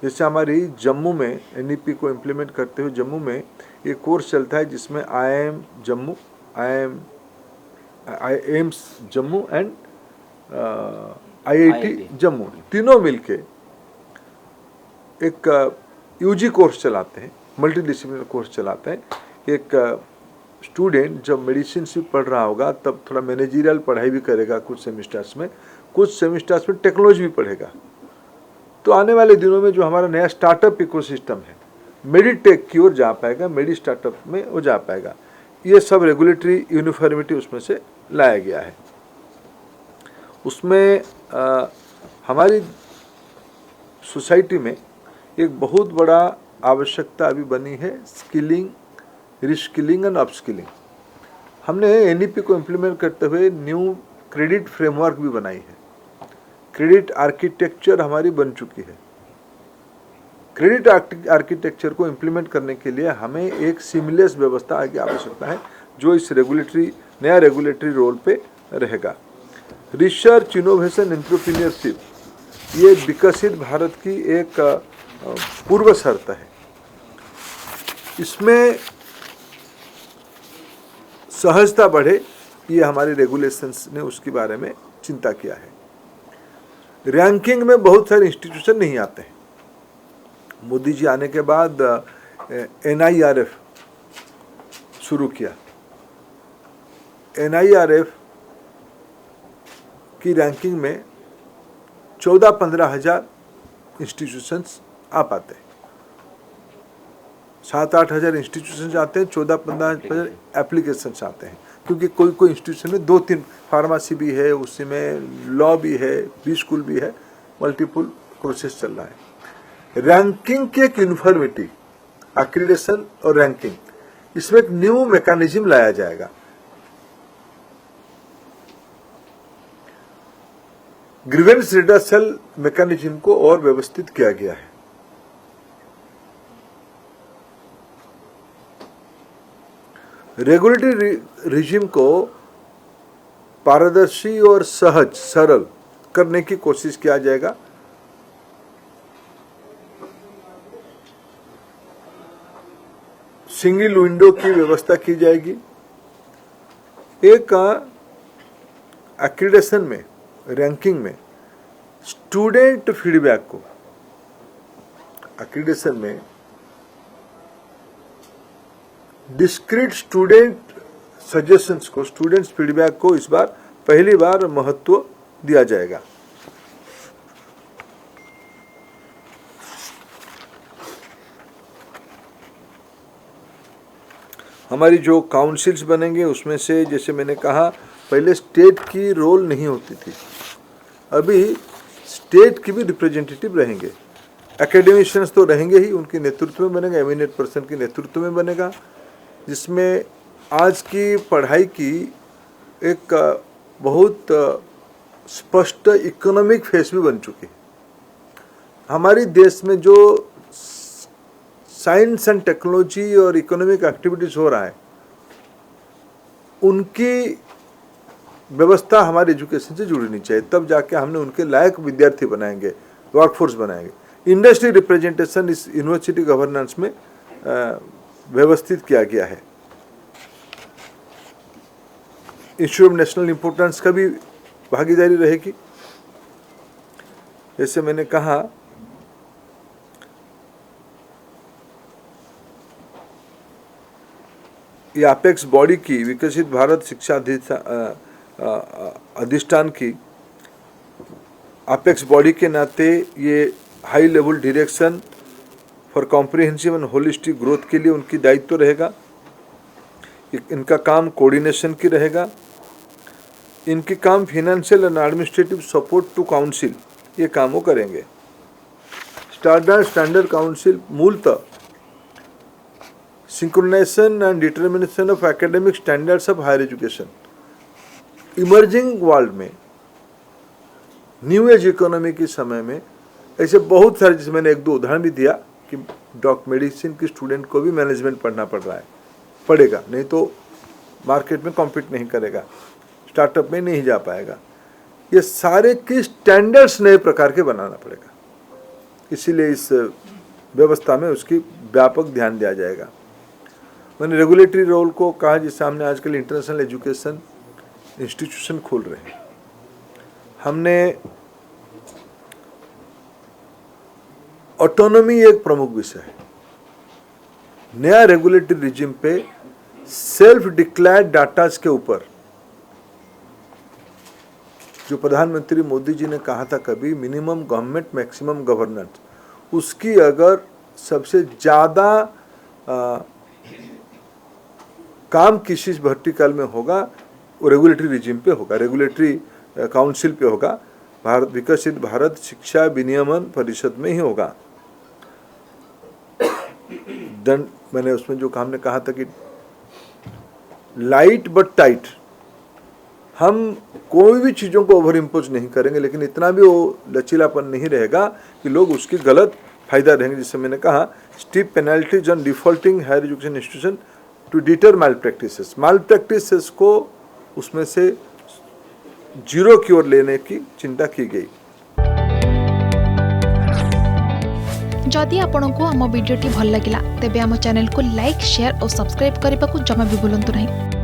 जैसे हमारी जम्मू में एनईपी को इम्प्लीमेंट करते हुए जम्मू में एक कोर्स चलता है जिसमें IIM Jammu, AIIMS Jammu and IIT Jammu तीनों मिलके एक यूजी कोर्स चलाते हैं, मल्टी डिसिप्लिनरी कोर्स चलाते हैं। एक स्टूडेंट जब मेडिसिन से पढ़ रहा होगा तब थोड़ा मैनेजरियल पढ़ाई भी करेगा कुछ सेमिस्टर्स में टेक्नोलॉजी भी पढ़ेगा। तो आने वाले दिनों में जो हमारा नया स्टार्टअप इकोसिस्टम है मेडिटेक की ओर जा पाएगा, मेडी स्टार्टअप में वो जा पाएगा। ये सब रेगुलेटरी यूनिफॉर्मिटी उसमें से लाया गया है। उसमें हमारी सोसाइटी में एक बहुत बड़ा आवश्यकता अभी बनी है स्किलिंग, रिस्किलिंग एंड अपस्किलिंग। हमने एनईपी को इम्प्लीमेंट करते हुए न्यू क्रेडिट फ्रेमवर्क भी बनाई है। क्रेडिट आर्किटेक्चर हमारी बन चुकी है। क्रेडिट आर्किटेक्चर को इम्प्लीमेंट करने के लिए हमें एक सीमलेस व्यवस्था की आवश्यकता है जो इस नया रेगुलेटरी रोल पे रहेगा। रिसर्च, इनोवेशन, एंटरप्रेन्योरशिप ये विकसित भारत की एक पूर्व शर्त है। इसमें सहजता बढ़े, ये हमारे रेगुलेशंस ने उसके बारे में चिंता किया है। रैंकिंग में बहुत सारे इंस्टीट्यूशन नहीं आते हैं। मोदी जी आने के बाद NIRF शुरू किया। NIRF की रैंकिंग में 14-15 हज़ार इंस्टीट्यूशंस आ पाते हैं। 7-8 हज़ार इंस्टीट्यूशंस आते हैं, 14-15 हज़ार एप्लीकेशंस आते हैं, क्योंकि कोई इंस्टीट्यूशन में 2-3 फार्मेसी भी है, उसी में लॉ भी है, प्री स्कूल भी है, मल्टीपल कोर्सेज चल रहा है। रैंकिंग की एक यूनिफॉर्मिटी, एक्रीडेशन और रैंकिंग, इसमें एक न्यू मैकेनिज्म लाया जाएगा। ग्रीवेंस रिडर्सल मैकेनिज्म को और व्यवस्थित किया गया है। रेगुलेटरी रिजिम को पारदर्शी और सहज सरल करने की कोशिश किया जाएगा। सिंगल विंडो की व्यवस्था की जाएगी। एक एक्रीडेशन में, रैंकिंग में स्टूडेंट फीडबैक को, एक्रीडेशन में डिस्क्रीट स्टूडेंट सजेशंस को, स्टूडेंट्स फीडबैक को इस बार पहली बार महत्व दिया जाएगा। हमारी जो काउंसिल्स बनेंगे उसमें से, जैसे मैंने कहा पहले स्टेट की रोल नहीं होती थी, अभी स्टेट की भी रिप्रेजेंटेटिव रहेंगे। एकेडमिशियंस तो रहेंगे ही, उनके नेतृत्व में बनेगा, एमिनेंट पर्सन के नेतृत्व में बनेगा, जिसमें आज की पढ़ाई की एक बहुत स्पष्ट इकोनॉमिक फेस भी बन चुकी है। हमारी देश में जो साइंस एंड टेक्नोलॉजी और इकोनॉमिक एक्टिविटीज हो रहा है, उनकी व्यवस्था हमारे एजुकेशन से जुड़नी चाहिए, तब जाके हमने उनके लायक विद्यार्थी बनाएंगे, वर्कफोर्स बनाएंगे। इंडस्ट्री रिप्रेजेंटेशन इस यूनिवर्सिटी गवर्नेंस में व्यवस्थित किया गया है। इंस्टीट्यूट ऑफ नेशनल इंपोर्टेंस का भी भागीदारी रहेगी। जैसे मैंने कहा, ये अपेक्स बॉडी की, विकसित भारत शिक्षा अधिष्ठान की अपेक्स बॉडी के नाते ये high level direction for comprehensive and holistic growth के लिए उनकी दायित्व रहेगा। इनका काम कोऑर्डिनेशन की रहेगा। इनकी काम financial and administrative support to council, ये काम वो करेंगे। स्टैंडर्ड काउंसिल मूलतः synchronisation and determination of academic standards of higher education. Emerging world में, न्यू एज इकोनॉमी के समय में ऐसे बहुत सारे, जिसमें मैंने 1-2 उदाहरण भी दिया कि मेडिसिन की स्टूडेंट को भी मैनेजमेंट पढ़ना पड़ेगा, नहीं तो मार्केट में कॉम्पीट नहीं करेगा, स्टार्टअप में नहीं जा पाएगा। ये सारे की स्टैंडर्ड्स नए प्रकार के बनाना पड़ेगा। इसीलिए इस व्यवस्था में उसकी व्यापक ध्यान दिया जाएगा। मैंने रेगुलेटरी रोल को कहा, जिससे हमने आजकल इंटरनेशनल एजुकेशन इंस्टीट्यूशन खोल रहे हैं। हमने ऑटोनॉमी एक प्रमुख विषय है। नया रेगुलेटरी रिजिम पे सेल्फ डिक्लेयर्ड डाटाज के ऊपर जो प्रधानमंत्री मोदी जी ने कहा था कभी, मिनिमम गवर्नमेंट मैक्सिमम गवर्नेंस, उसकी अगर सबसे ज़्यादा काम किसी वर्टिकल में होगा वो रेगुलेटरी रिजिम पे होगा, रेगुलेटरी काउंसिल पे होगा, भारत विकसित भारत शिक्षा विनियमन परिषद में ही होगा। मैंने उसमें जो हमने कहा था कि लाइट बट टाइट, हम कोई भी चीज़ों को ओवर इम्पोज नहीं करेंगे, लेकिन इतना भी वो लचीलापन नहीं रहेगा कि लोग उसकी गलत फायदा रहेंगे। जिससे मैंने कहा steep penalties on defaulting higher education institution to deter malpractices को उसमें से जीरो की ओर लेने की चिंता की गई। जदि आपंक आम भिडी भल लगा तेब आम चैनल को लाइक, शेयर और सब्सक्राइब करने को जमा भी भूलु नहीं।